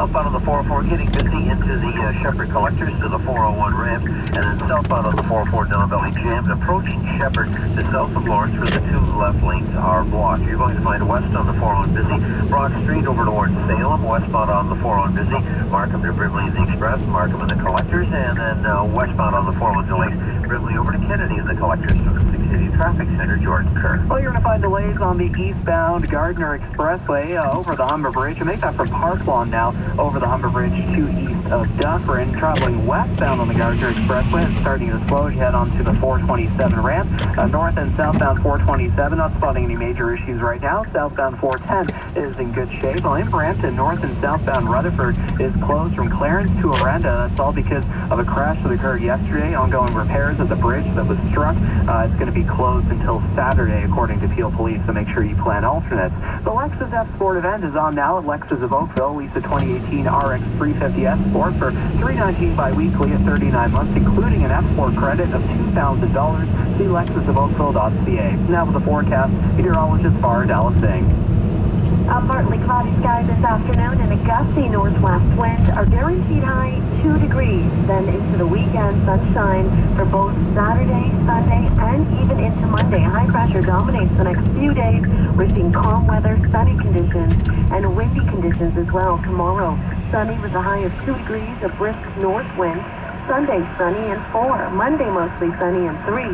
Southbound on the 404 getting busy into the Shepherd collectors to the 401 ramp, and then southbound on the 404 Don Valley jammed. Approaching Shepherd to south of Lawrence where the two left lanes are blocked. You're going to find west on the 401 busy, Broad Street over towards Salem, westbound on the 401 busy, Markham to Brimley in the Express, Markham and the collectors, and then westbound on the 401 delays, Brimley over to Kennedy in the collectors from the Six City Traffic Center, Jordan Kerr. Well, you're going to find delays on the eastbound Gardner Expressway over the Humber Bridge, and make that for Park Lawn now over the Humber Bridge to east of Dufferin. Traveling westbound on the Gardner Expressway and starting to slow as you head onto the 427 ramp. North and southbound 427, not spotting any major issues right now. Southbound 410 is in good shape. While in Brampton, north and southbound Rutherford is closed from Clarence to Orenda. That's all because of a crash that occurred yesterday. Ongoing repairs at the bridge that was struck. It's going to be closed until Saturday, according to Peel Police, so make sure you plan alternates. The Lexus F Sport event is on now at Lexus of Oakville. Lease a 2018 RX 350 S Sport for $319 bi-weekly at 39 months, including an F Sport credit of $2,000. See lexusofoakville.ca. Now with the forecast, meteorologist Farah Dallas Singh. Partly cloudy skies this afternoon and a gusty northwest wind. Our guaranteed high 2 degrees. Then into the weekend, sunshine for both Saturday, Sunday, and even into Monday. High pressure dominates the next few days. We're seeing calm weather, sunny conditions, and windy conditions as well. Tomorrow, sunny with a high of 2 degrees, a brisk north wind. Sunday, sunny and 4. Monday, mostly sunny and 3.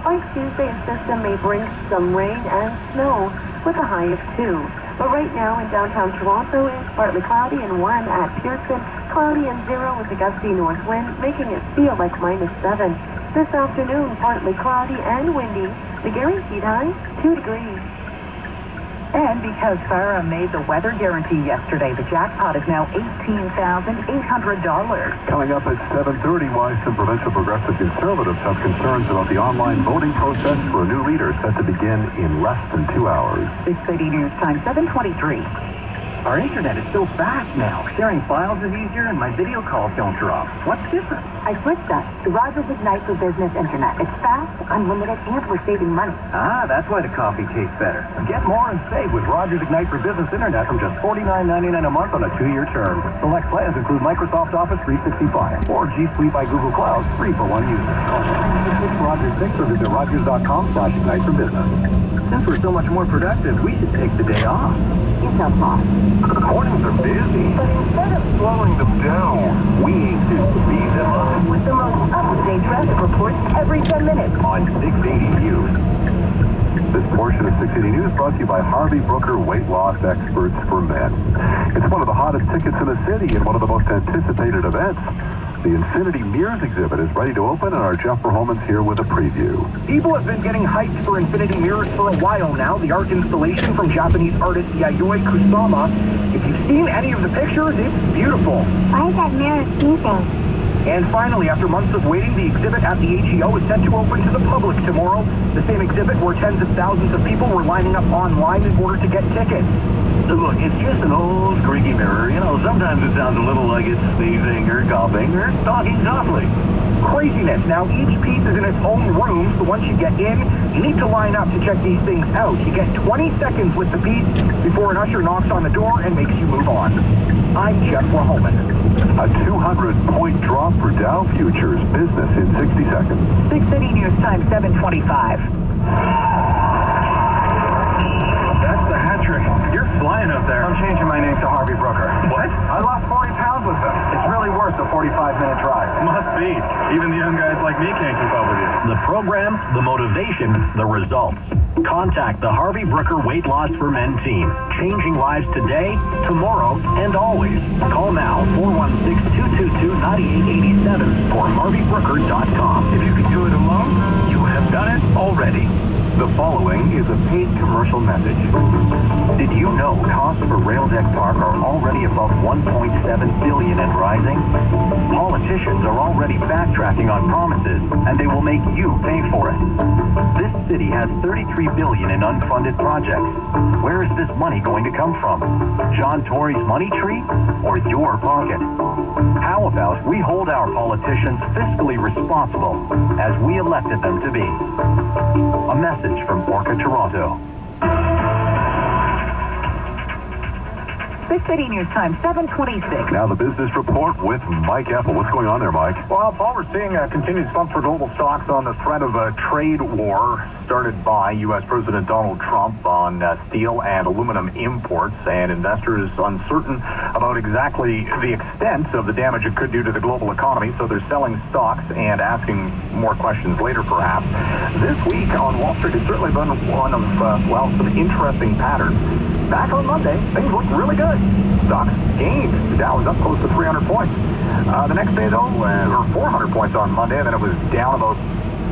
By Tuesday, a system may bring some rain and snow with a high of 2. But right now in downtown Toronto, it's partly cloudy and 1 at Pearson, cloudy and 0 with a gusty north wind, making it feel like -7. This afternoon, partly cloudy and windy, the guaranteed high 2 degrees. And because Farah made the weather guarantee yesterday, the jackpot is now $18,800. Coming up at 7:30, why some provincial progressive conservatives have concerns about the online voting process for a new leader set to begin in less than 2 hours. 6 City News Time, 7:23. Our internet is so fast now. Sharing files is easier and my video calls don't drop. What's different? I switched us to Rogers Ignite for Business Internet. It's fast, unlimited, and we're saving money. Ah, that's why the coffee tastes better. Get more and save with Rogers Ignite for Business Internet from just $49.99 a month on a 2-year term. Select plans include Microsoft Office 365 or G Suite by Google Cloud, free for one user. It's Rogers 6 or visit rogers.com/ignite for business. Since we're so much more productive, we should take the day off. It's a lot. Mornings are busy, but instead of slowing them down, we aim to speed them up With the most up-to-date traffic reports every 10 minutes. on 680 News. This portion of 680 News brought to you by Harvey Brooker Weight Loss Experts for Men. It's one of the hottest tickets in the city and one of the most anticipated events. The Infinity Mirrors exhibit is ready to open, and our Jeff Verhoeven's here with a preview. People have been getting hyped for Infinity Mirrors for a while now. The art installation from Japanese artist Yayoi Kusama. If you've seen any of the pictures, it's beautiful. Why is that mirror sneezing? And finally, after months of waiting, the exhibit at the AGO is set to open to the public tomorrow. The same exhibit where tens of thousands of people were lining up online in order to get tickets. Look, it's just an old squeaky mirror. You know, sometimes it sounds a little like it's sneezing or coughing or talking softly. Craziness. Now, each piece is in its own room, so once you get in, you need to line up to check these things out. You get 20 seconds with the piece before an usher knocks on the door and makes you move on. I'm Jeff Verhoeven. A 200-point drop for Dow Futures. Business in 60 seconds. 6 City News Time, 7:25. That's the hat trick. You're flying up there. I'm changing my name to Harvey Brooker. What? I lost 40 pounds with them. It's really worth the 45-minute drive. Must be. Even the young guys like me can't keep up with you. The program, the motivation, the results. Contact the Harvey Brooker Weight Loss for Men team. Changing lives today, tomorrow, and always. Call now, 416-222-9887 or harveybrooker.com. If you can do it alone, you have done it already. The following is a paid commercial message. Did you know costs for Raildeck Park are already above $1.7 billion and rising? Politicians are already backtracking on promises, and they will make you pay for it. This city has $33 billion in unfunded projects. Where is this money going to come from? John Tory's money tree or your pocket? How about we hold our politicians fiscally responsible as we elected them to be? A message from Orca Toronto. 680 News Time, 7:26. Now the business report with Mike Apple. What's going on there, Mike? Well, Paul, we're seeing a continued slump for global stocks on the threat of a trade war started by U.S. President Donald Trump on steel and aluminum imports, and investors uncertain about exactly the extent of the damage it could do to the global economy, so they're selling stocks and asking more questions later, perhaps. This week on Wall Street has certainly been one of, some interesting patterns. Back on Monday, things looked really good. Stocks gained. The Dow was up close to 300 points. The next day, though, or 400 points on Monday, and then it was down about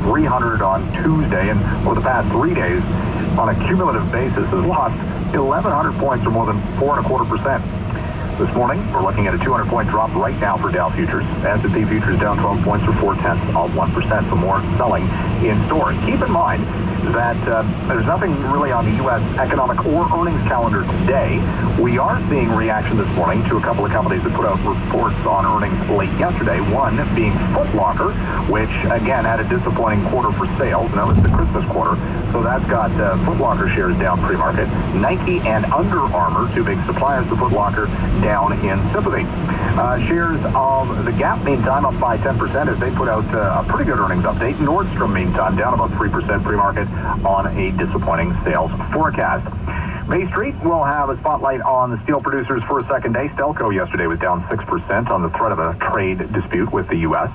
300 on Tuesday, and over the past 3 days, on a cumulative basis, has lost 1,100 points, or more than 4.25%. This morning, we're looking at a 200-point drop right now for Dow futures. S&P futures down 12 points, or 0.4%, for more selling in stores. Keep in mind that there's nothing really on the U.S. economic or earnings calendar today. We are seeing reaction this morning to a couple of companies that put out reports on earnings late yesterday. One being Foot Locker, which, again, had a disappointing quarter for sales. Now it's the Christmas quarter, so that's got Foot Locker shares down pre-market. Nike and Under Armour, two big suppliers to Foot Locker, down in sympathy. Shares of the Gap, meantime, up by 10% as they put out a pretty good earnings update. Nordstrom, meantime, down about 3% pre-market on a disappointing sales forecast. Bay Street will have a spotlight on the steel producers for a second day. Stelco yesterday was down 6% on the threat of a trade dispute with the U.S.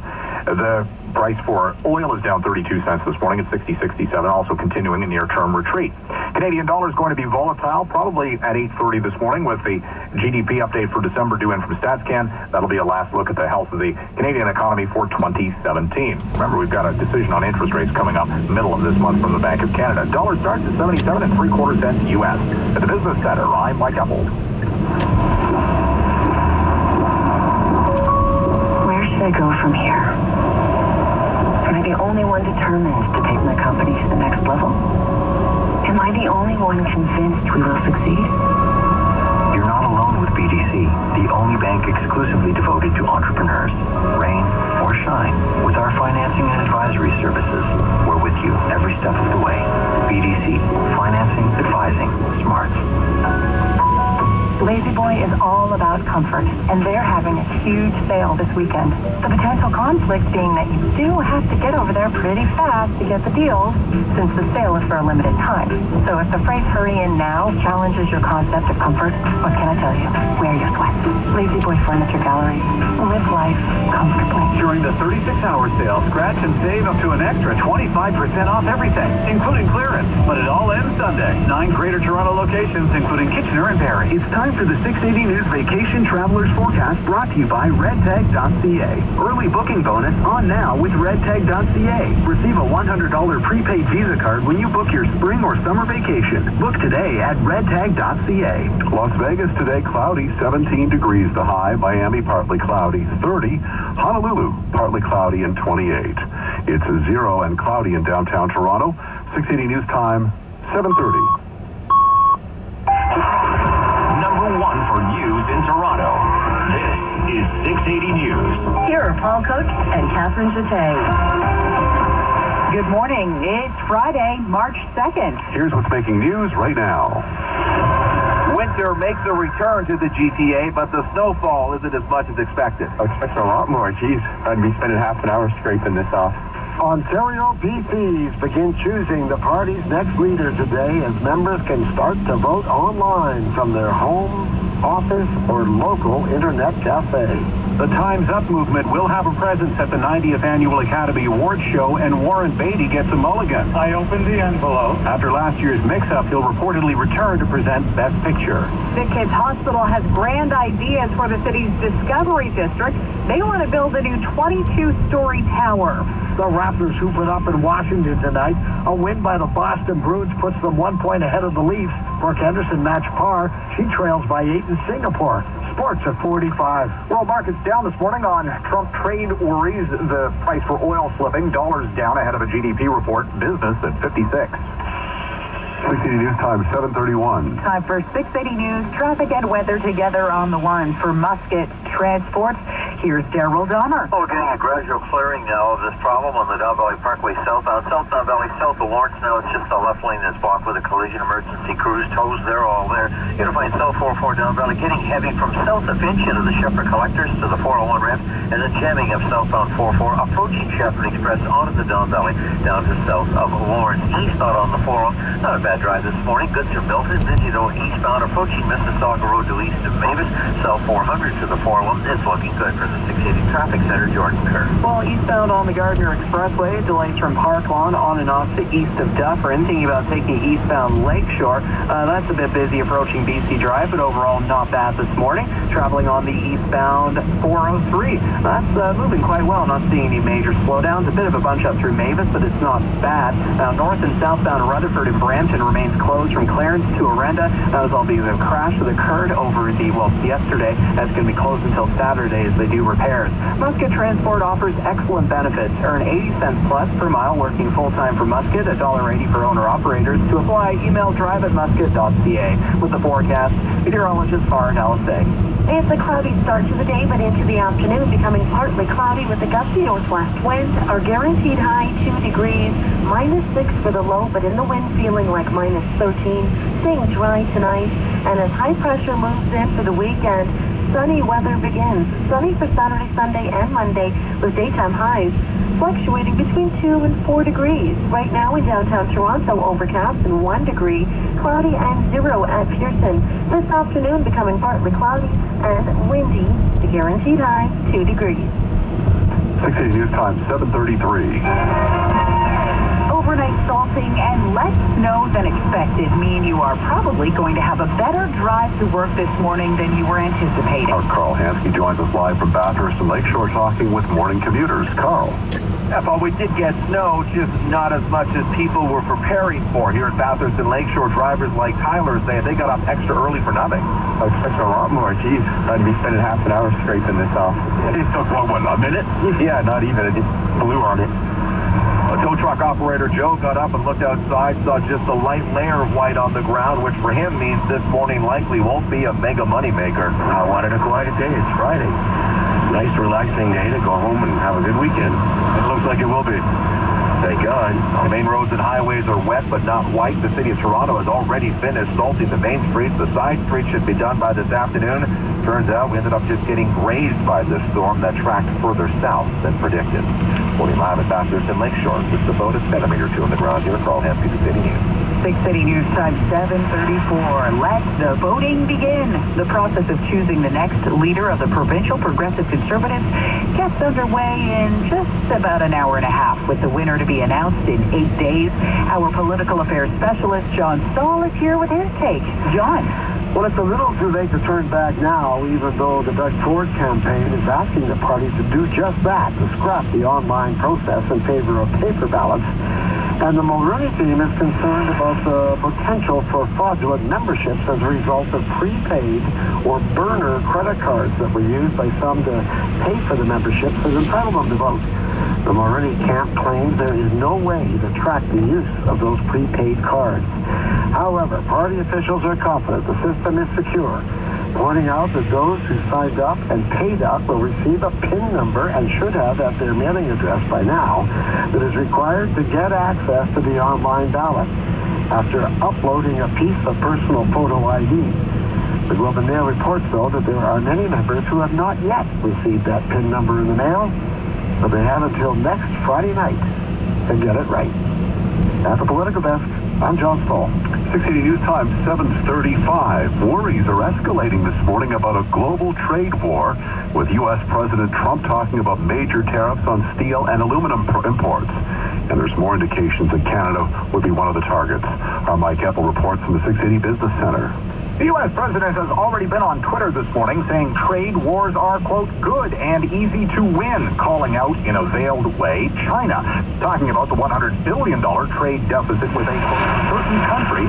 The price for oil is down 32 cents this morning at 60.67, also continuing a near-term retreat. Canadian dollar is going to be volatile, probably at 8:30 this morning with the GDP update for December due in from StatsCan. That'll be a last look at the health of the Canadian economy for 2017. Remember, we've got a decision on interest rates coming up middle of this month from the Bank of Canada. Dollar starts at 77 3/4 cents U.S. At the Business Center, I'm Mike Apple. Where should I go from here? Am I the only one determined to take my company to the next level? Am I the only one convinced we will succeed? You're not alone with BDC, the only bank exclusively devoted to entrepreneurs. Rain or shine, with our financing and advisory services, we're with you every step of the way. BDC, financing, advising, smart. Lazy Boy is all about comfort, and they're having a huge sale this weekend. The potential conflict being that you do have to get over there pretty fast to get the deals, since the sale is for a limited time. So if the phrase hurry in now challenges your concept of comfort, what can I tell you? Wear your sweats. Lazy Boy Furniture Gallery. Live life comfortably. During the 36-hour sale, scratch and save up to an extra 25% off everything, including clearance. But it all ends Sunday. 9 Greater Toronto locations, including Kitchener and Barrie. It's time for the 680 News Vacation Traveler's Forecast, brought to you by redtag.ca. Early booking bonus on now with redtag.ca. Receive a $100 prepaid Visa card when you book your spring or summer vacation. Book today at redtag.ca. Las Vegas today, cloudy, 17 degrees the high. Miami, partly cloudy, 30. Honolulu, partly cloudy, and 28. It's 0 and cloudy in downtown Toronto. 680 News Time, 7:30. Number 1 for news in Toronto. This is 680 News. Here are Paul Coach and Catherine Jete. Good morning. It's Friday, March 2nd. Here's what's making news right now. Winter makes a return to the GTA, but the snowfall isn't as much as expected. I was expecting a lot more. Geez, I'd be spending half an hour scraping this off. Ontario PCs begin choosing the party's next leader today as members can start to vote online from their home, office, or local internet cafe. The Time's Up movement will have a presence at the 90th Annual Academy Awards show, and Warren Beatty gets a mulligan. I opened the envelope. After last year's mix-up, he'll reportedly return to present Best Picture. Big Kids Hospital has grand ideas for the city's Discovery District. They want to build a new 22-story tower. The Raptors hoop it up in Washington tonight. A win by the Boston Bruins puts them 1 point ahead of the Leafs. Brooke Henderson matched par. She trails by 8 in Singapore. Sports at 45. World markets down this morning on Trump trade worries. The price for oil slipping. Dollars down ahead of a GDP report. Business at 56. 680 News Time, 7:31. Time for 680 News. Traffic and weather together on the one for Musket Transport. Here's Daryl Donner. Oh, we're getting a gradual clearing now of this problem on the Don Valley Parkway southbound. South Don Valley, south of Lawrence now, it's just the left lane that's blocked with a collision emergency crews. Tows, they're all there. You're going to find South 44 Don Valley getting heavy from south of Finch into the Shepherd Collectors to the 401 ramp, and then jamming up southbound 44, approaching Shepherd Express onto the Don Valley, down to south of Lawrence. Eastbound on the 401, not a bad drive this morning. Goods are melted. Busy though, eastbound, approaching Mississauga Road to east of Mavis. South 400 to the 401. It's looking good for the 680 traffic center, Jordan Kerr. Well, eastbound on the Gardner Expressway, delays from Park Lawn on and off to east of Dufferin. Thinking about taking eastbound Lakeshore, that's a bit busy approaching BC Drive, but overall not bad this morning. Traveling on the eastbound 403, that's moving quite well. Not seeing any major slowdowns. A bit of a bunch up through Mavis, but it's not bad. Now, north and southbound Rutherford and Brampton remains closed from Clarence to Orenda. That was all because of a crash that occurred over yesterday. That's going to be closed until Saturday as they do repairs. Musket Transport offers excellent benefits. Earn 80 cents plus per mile working full-time for Musket, $1.80 for owner-operators. To apply, email drive@musket.ca. With the forecast, meteorologist Farah Alisay. It's a cloudy start to the day, but into the afternoon becoming partly cloudy with a gusty northwest wind. Our guaranteed high 2 degrees, -6 for the low, but in the wind feeling like -13. Staying dry tonight, and as high pressure moves in for the weekend, sunny weather begins. Sunny for Saturday, Sunday, and Monday with daytime highs fluctuating between 2 and 4 degrees. Right now in downtown Toronto, overcast and 1 degree, cloudy and 0 at Pearson. This afternoon becoming partly cloudy and windy. The guaranteed high 2 degrees. 680 News Time, 7:33. Overnight salting and less snow than expected mean you are probably going to have a better drive to work this morning than you were anticipating. Our Carl Hansky joins us live from Bathurst and Lakeshore talking with morning commuters. Carl. Yeah, well, we did get snow, just not as much as people were preparing for. Here at Bathurst and Lakeshore, drivers like Tyler say they got up extra early for nothing. I expect a lot more. Geez, I'd be spending half an hour scraping this off. It took, what, a minute? Yeah, not even. It just blew on it. A tow truck operator Joe got up and looked outside, saw just a light layer of white on the ground, which for him means this morning likely won't be a mega moneymaker. I wanted a quiet day. It's Friday. Nice, relaxing day to go home and have a good weekend. It looks like it will be. Thank God. The main roads and highways are wet but not white. The city of Toronto has already finished salting the main streets. The side streets should be done by this afternoon. Turns out we ended up just getting grazed by this storm that tracked further south than predicted. Reporting live at Bathurst and Lakeshore, just about a centimeter or two on the ground here at Carl Hansky, the City News. 680 News Time 7:34. Let the voting begin. The process of choosing the next leader of the Provincial Progressive Conservatives gets underway in just about an hour and a half, with the winner to be announced in 8 days. Our political affairs specialist, John Stahl, is here with his take. John. Well, it's a little too late to turn back now, even though the Doug Ford campaign is asking the party to do just that, to scrap the online process in favor of paper ballots. And the Mulroney team is concerned about the potential for fraudulent memberships as a result of prepaid or burner credit cards that were used by some to pay for the memberships as entitlement to vote. The Mulroney camp claims there is no way to track the use of those prepaid cards. However, party officials are confident the system is secure, pointing out that those who signed up and paid up will receive a PIN number and should have at their mailing address by now that is required to get access to the online ballot after uploading a piece of personal photo ID. The Globe and Mail reports, though, that there are many members who have not yet received that PIN number in the mail, but they have until next Friday night to get it right. At the Political Desk, I'm John Stahl. 680 News Time, 7:35. Worries are escalating this morning about a global trade war, with U.S. President Trump talking about major tariffs on steel and aluminum imports. And there's more indications that Canada would be one of the targets. Our Mike Eppel reports from the 680 Business Center. The U.S. president has already been on Twitter this morning saying trade wars are, quote, good and easy to win, calling out in a veiled way China, talking about the $100 billion trade deficit with a, quote, certain country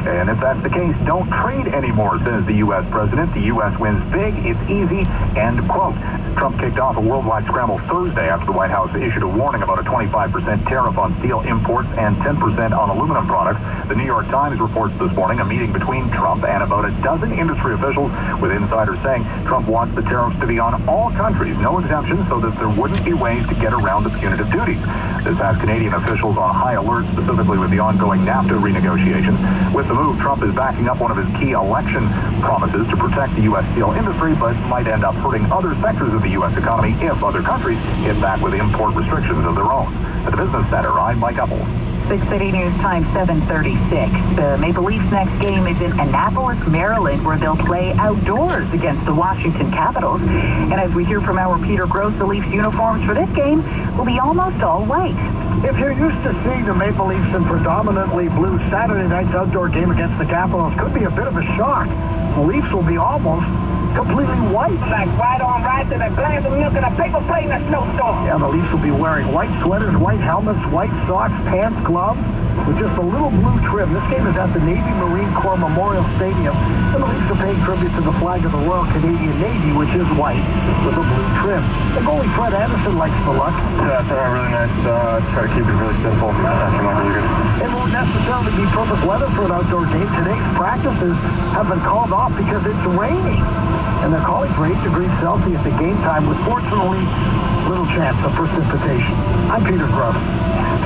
And if that's the case, don't trade anymore, says the U.S. president. The U.S. wins big, it's easy, end quote. Trump kicked off a worldwide scramble Thursday after the White House issued a warning about a 25% tariff on steel imports and 10% on aluminum products. The New York Times reports this morning a meeting between Trump and about a dozen industry officials, with insiders saying Trump wants the tariffs to be on all countries, no exemptions, so that there wouldn't be ways to get around the punitive duties. This has Canadian officials on high alert, specifically with the ongoing NAFTA renegotiations. With the move, Trump is backing up one of his key election promises to protect the U.S. steel industry, but might end up hurting other sectors of the U.S. economy if other countries hit back with import restrictions of their own. At the Business Center, I'm Mike Uppel. 6 City News Time 7:36. The Maple Leafs' next game is in Annapolis, Maryland, where they'll play outdoors against the Washington Capitals. And as we hear from our Peter Gross, the Leafs uniforms for this game will be almost all white. If you're used to seeing the Maple Leafs in predominantly blue, Saturday night's outdoor game against the Capitals could be a bit of a shock. The Leafs will be almost completely white. Like right on right to the glass of milk and a paper plate in a snowstorm. Yeah, the Leafs will be wearing white sweaters, white helmets, white socks, pants, gloves, with just a little blue trim. This game is at the Navy Marine Corps Memorial Stadium, and the Leafs are paying tribute to the flag of the Royal Canadian Navy, which is white with a blue trim. The goalie Fred Anderson likes the look. Yeah, it's really nice. Try to keep it really simple. Not really good. It won't necessarily be perfect weather for an outdoor game. Today's practices have been called off because it's raining. And they're calling for 8 degrees Celsius at game time with, fortunately, little chance of precipitation. I'm Peter Gross.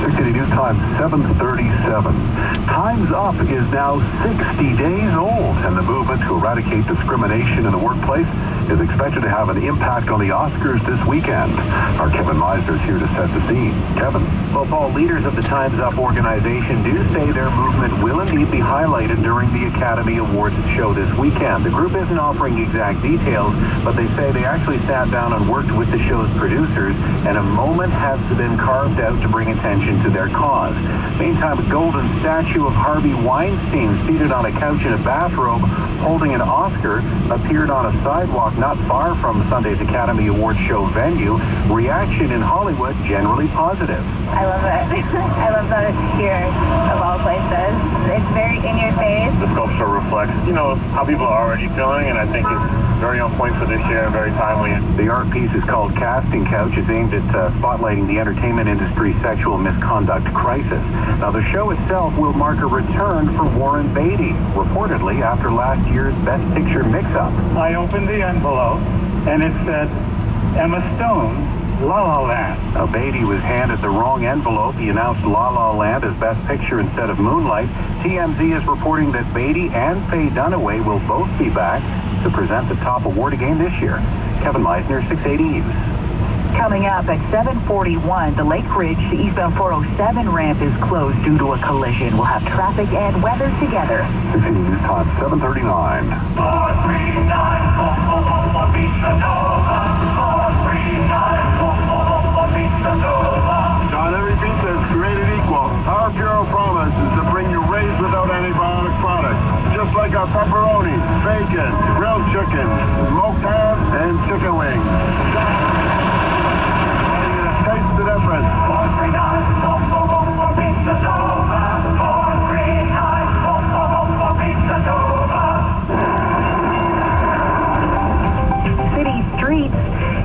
6 City News Time 7:37. Time's Up is now 60 days old, and the movement to eradicate discrimination in the workplace is expected to have an impact on the Oscars this weekend. Our Kevin Meisner is here to set the scene. Kevin. Well, Paul, leaders of the Time's Up organization do say their movement will indeed be highlighted during the Academy Awards show this weekend. The group isn't offering exact details, but they say they actually sat down and worked with the show's producers, and a moment has been carved out to bring attention to their cause. Meantime, a golden statue of Harvey Weinstein seated on a couch in a bathrobe holding an Oscar appeared on a sidewalk not far from Sunday's Academy Awards show venue. Reaction in Hollywood generally positive. I love it. I love that it's here, of all places. It's very in your face. The sculpture reflects, how people are already feeling, and I think it's very on point for this year and very timely. The art piece is called Casting Couch. It's aimed at spotlighting the entertainment industry's sexual misconduct crisis. Now, the show itself will mark a return for Warren Beatty, reportedly after last year's Best Picture mix-up. I opened the envelope, and it said, Emma Stone, La La Land. Now, Beatty was handed the wrong envelope. He announced La La Land as Best Picture instead of Moonlight. TMZ is reporting that Beatty and Faye Dunaway will both be back to present the top award again this year. Kevin Meisner, 680 News. Coming up at 7:41, the Lake Ridge to eastbound 407 ramp is closed due to a collision. We'll have traffic and weather together. 680 News Time 7:39. 439, Not every pizza is created equal. Our Puro promise is to bring you raised without antibiotic products. Just like our pepperoni, bacon, grilled chicken, smoked ham, and chicken wings. Taste the difference. 439, Pizza Nova. 439, Pizza Nova. City streets.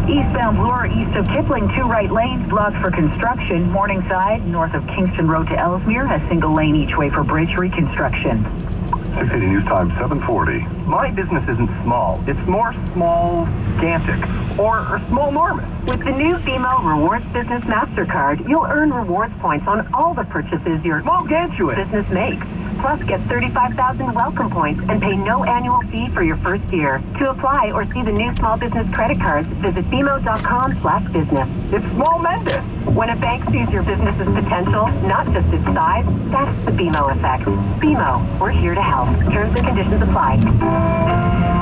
Eastbound Bloor, east of Kipling, 2 right lanes blocked for construction. Morningside, north of Kingston Road to Ellesmere, a single lane each way for bridge reconstruction. 680 News Time 7:40. My business isn't small. It's more small-gantic or small-normous. With the new BMO Rewards Business MasterCard, you'll earn rewards points on all the purchases your business makes. Plus, get 35,000 welcome points and pay no annual fee for your first year. To apply or see the new small business credit cards, visit bmo.com/business. It's small-mended. When a bank sees your business's potential, not just its size, that's the BMO effect. BMO, we're here to help. Terms and conditions apply.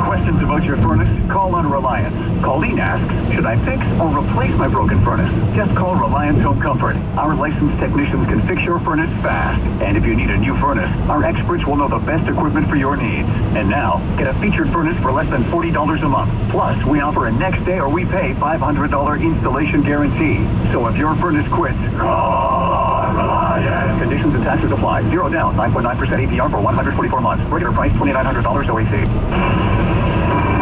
Questions about your furnace? Call on Reliance. Colleen asks, should I fix or replace my broken furnace? Just call Reliance Home Comfort. Our licensed technicians can fix your furnace fast. And if you need a new furnace, our experts will know the best equipment for your needs. And now, get a featured furnace for less than $40 a month. Plus, we offer a next day or we pay $500 installation guarantee. So if your furnace quits, call on Reliance. Conditions and taxes apply. Zero down, 9.9% APR for 144 months. Regular price $2,900 OAC.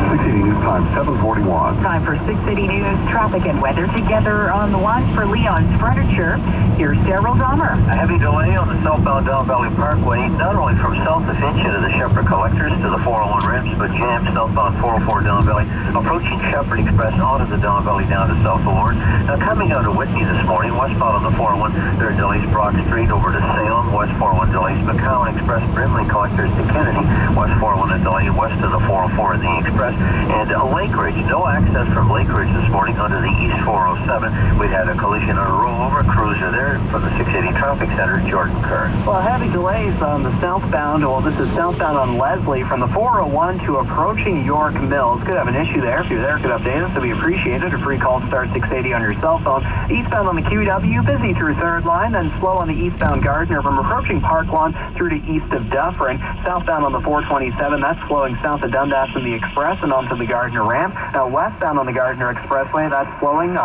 680 News Time, 7:41. Time for 680 News traffic and weather together on the one for Leon's Furniture. Here's Daryl Dahmer. A heavy delay on the southbound Down Valley Parkway, not only from south of Finch into the Shepherd Collectors to the 401 ramps, but jammed southbound 404 Down Valley, approaching Shepherd Express out of the Down Valley down to South of Lorne. Now coming out of Whitney this morning, westbound on the 401, there are delays Brock Street over to Salem, west 401 delays McCowan Express, Brimley Collectors to Kennedy, west 401 a delay, west of the 404 in the Express. And Lake Ridge, no access from Lake Ridge this morning under the East 407. We had a collision on a rollover cruiser there from the 680 Traffic Center, Jordan Kerr. Well, heavy delays on the southbound. Well, this is southbound on Leslie from the 401 to approaching York Mills. Could have an issue there. If you're there, could update us. It'd be appreciated. A free call star 680 on your cell phone. Eastbound on the QW, busy through third line, then slow on the eastbound Gardner from approaching Park Lawn through to east of Dufferin. Southbound on the 427, that's flowing south of Dundas in the Express and onto the Gardner ramp. Westbound on the Gardner Expressway, that's flowing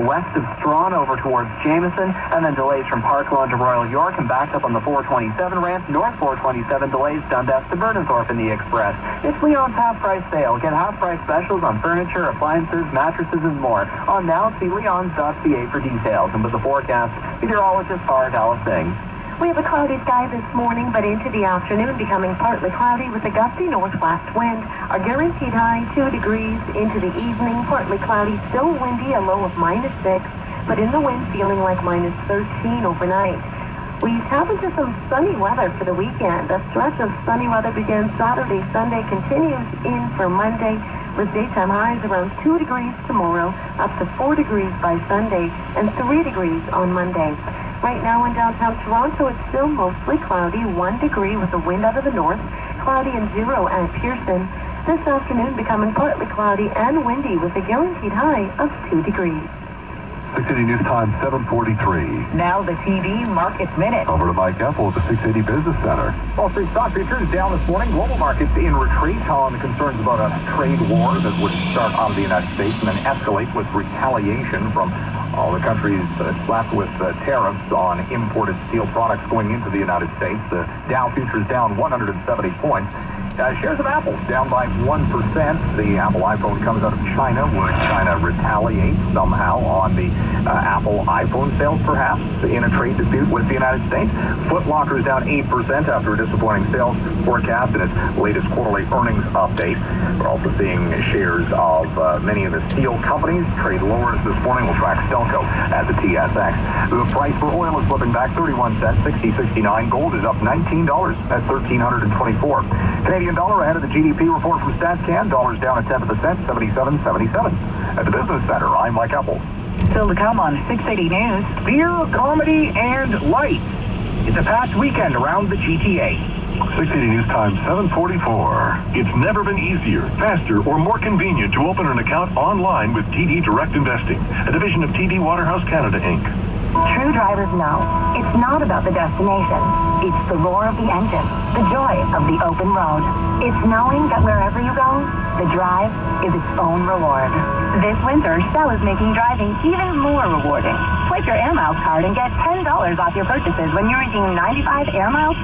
west of Strawn over towards Jameson, and then delays from Park Lawn to Royal York and backed up on the 427 ramp. North 427 delays Dundas to Burnenthorpe in the Express. It's Leon's half-price sale. Get half-price specials on furniture, appliances, mattresses, and more. On now, see leons.ca for details. And with the forecast, meteorologist Farah Dallas Singh. We have a cloudy sky this morning, but into the afternoon becoming partly cloudy with a gusty northwest wind. Our guaranteed high 2 degrees. Into the evening, partly cloudy, still windy, a low of -6, but in the wind feeling like -13 overnight. We tap into some sunny weather for the weekend. A stretch of sunny weather begins Saturday, Sunday, continues in for Monday, with daytime highs around 2 degrees tomorrow, up to 4 degrees by Sunday, and 3 degrees on Monday. Right now in downtown Toronto, it's still mostly cloudy, 1 degree with a wind out of the north, cloudy and 0 at Pearson. This afternoon becoming partly cloudy and windy with a guaranteed high of 2 degrees. 680 News Time, 7:43. Now the TV Markets Minute. Over to Mike Epple at the 680 Business Center. Wall Street stock futures down this morning. Global markets in retreat on the concerns about a trade war that would start out of the United States and then escalate with retaliation from all the countries slapped with tariffs on imported steel products going into the United States. The Dow futures down 170 points. Shares of Apple down by 1%. The Apple iPhone comes out of China. Would China retaliate somehow on the Apple iPhone sales, perhaps, in a trade dispute with the United States? Foot Locker is down 8% after a disappointing sales forecast in its latest quarterly earnings update. We're also seeing shares of many of the steel companies trade lowers this morning. We'll track Stelco at the TSX. The price for oil is slipping back 31 cents, 60.69. Gold is up $19 at $1,324. Canadian dollar ahead of the GDP report from StatsCan. Dollars down a tenth of a cent, 77.77. At the Business Center, I'm Mike Epple. Still to come on 680 News. Beer, comedy, and light. It's a packed weekend around the GTA. 680 News Time, 7:44. It's never been easier, faster, or more convenient to open an account online with TD Direct Investing, a division of TD Waterhouse Canada, Inc. True drivers know it's not about the destination. It's the roar of the engine, the joy of the open road. It's knowing that wherever you go, the drive is its own reward. This winter, Shell is making driving even more rewarding. Swipe your Air Miles card and get $10 off your purchases when you redeem 95 Air Miles.